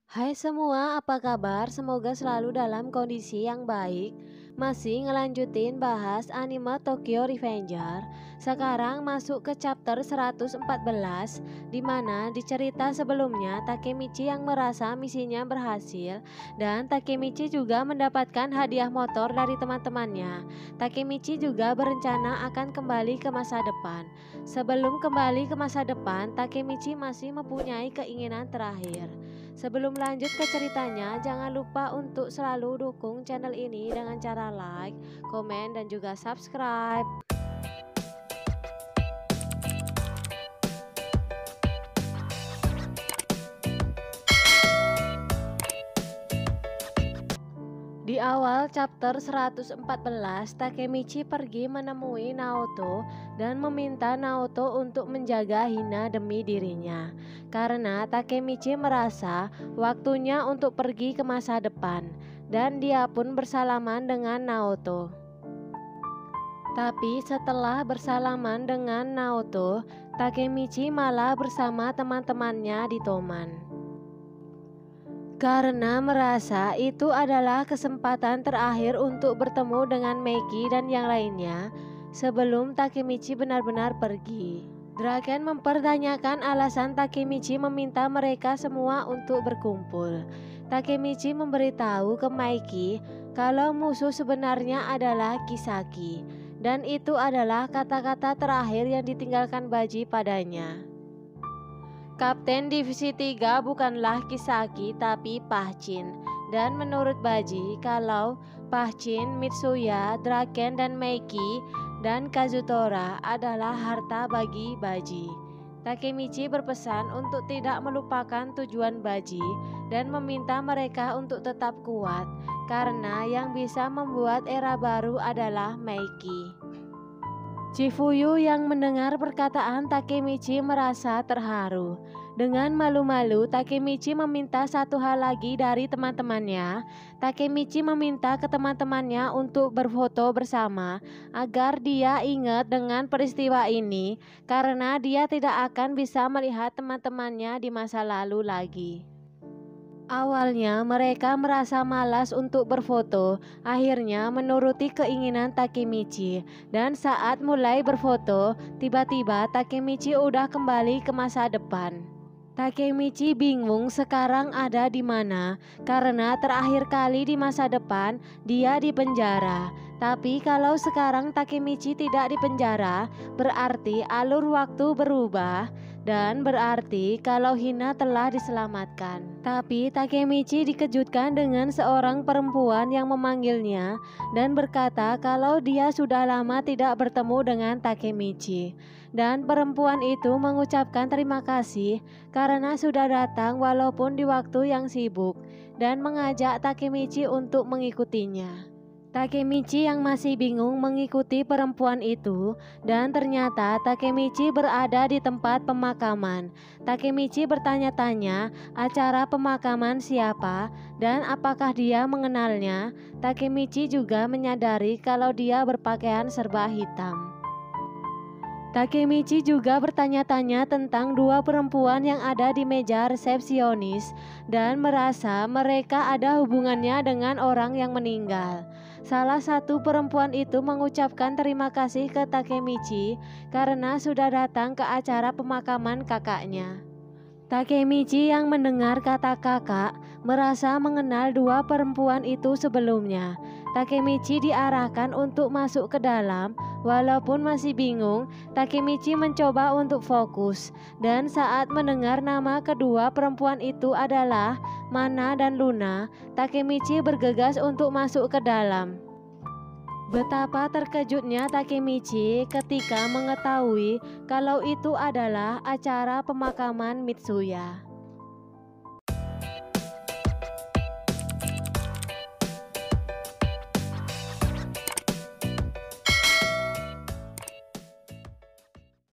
Hai semua, apa kabar? Semoga selalu dalam kondisi yang baik. Masih ngelanjutin bahas anime Tokyo Revenger. Sekarang masuk ke chapter 114, di mana di cerita sebelumnya Takemichi yang merasa misinya berhasil dan Takemichi juga mendapatkan hadiah motor dari teman-temannya. Takemichi juga berencana akan kembali ke masa depan. Sebelum kembali ke masa depan, Takemichi masih mempunyai keinginan terakhir. Sebelum lanjut ke ceritanya, jangan lupa untuk selalu dukung channel ini dengan cara like, komen, dan juga subscribe. Di awal chapter 114, Takemichi pergi menemui Naoto dan meminta Naoto untuk menjaga Hina demi dirinya. Karena Takemichi merasa waktunya untuk pergi ke masa depan, dan dia pun bersalaman dengan Naoto. Tapi setelah bersalaman dengan Naoto, Takemichi malah bersama teman-temannya di Toman. Karena merasa itu adalah kesempatan terakhir untuk bertemu dengan Meiki dan yang lainnya sebelum Takemichi benar-benar pergi. Draken mempertanyakan alasan Takemichi meminta mereka semua untuk berkumpul. Takemichi memberitahu ke Meiki kalau musuh sebenarnya adalah Kisaki, dan itu adalah kata-kata terakhir yang ditinggalkan Baji padanya. Kapten Divisi 3 bukanlah Kisaki tapi Pahchin. Dan menurut Baji, kalau Pahchin, Mitsuya, Draken, dan Meiki, dan Kazutora adalah harta bagi Baji. Takemichi berpesan untuk tidak melupakan tujuan Baji dan meminta mereka untuk tetap kuat, karena yang bisa membuat era baru adalah Meiki. Chifuyu yang mendengar perkataan Takemichi merasa terharu. Dengan malu-malu, Takemichi meminta satu hal lagi dari teman-temannya. Takemichi meminta ke teman-temannya untuk berfoto bersama agar dia ingat dengan peristiwa ini, karena dia tidak akan bisa melihat teman-temannya di masa lalu lagi. Awalnya mereka merasa malas untuk berfoto, akhirnya menuruti keinginan Takemichi. Dan saat mulai berfoto, tiba-tiba Takemichi udah kembali ke masa depan. Takemichi bingung sekarang ada di mana, karena terakhir kali di masa depan dia di penjara. Tapi kalau sekarang Takemichi tidak di penjara, berarti alur waktu berubah. Dan berarti kalau Hina telah diselamatkan. Tapi Takemichi dikejutkan dengan seorang perempuan yang memanggilnya dan berkata kalau dia sudah lama tidak bertemu dengan Takemichi. Dan perempuan itu mengucapkan terima kasih karena sudah datang walaupun di waktu yang sibuk, dan mengajak Takemichi untuk mengikutinya. Takemichi yang masih bingung mengikuti perempuan itu, dan ternyata Takemichi berada di tempat pemakaman. Takemichi bertanya-tanya acara pemakaman siapa dan apakah dia mengenalnya. Takemichi juga menyadari kalau dia berpakaian serba hitam. Takemichi juga bertanya-tanya tentang dua perempuan yang ada di meja resepsionis dan merasa mereka ada hubungannya dengan orang yang meninggal. Salah satu perempuan itu mengucapkan terima kasih ke Takemichi karena sudah datang ke acara pemakaman kakaknya. Takemichi yang mendengar kata kakak merasa mengenal dua perempuan itu sebelumnya. Takemichi diarahkan untuk masuk ke dalam. Walaupun masih bingung, Takemichi mencoba untuk fokus. Dan saat mendengar nama kedua perempuan itu adalah Mana dan Luna, Takemichi bergegas untuk masuk ke dalam. Betapa terkejutnya Takemichi ketika mengetahui kalau itu adalah acara pemakaman Mitsuya.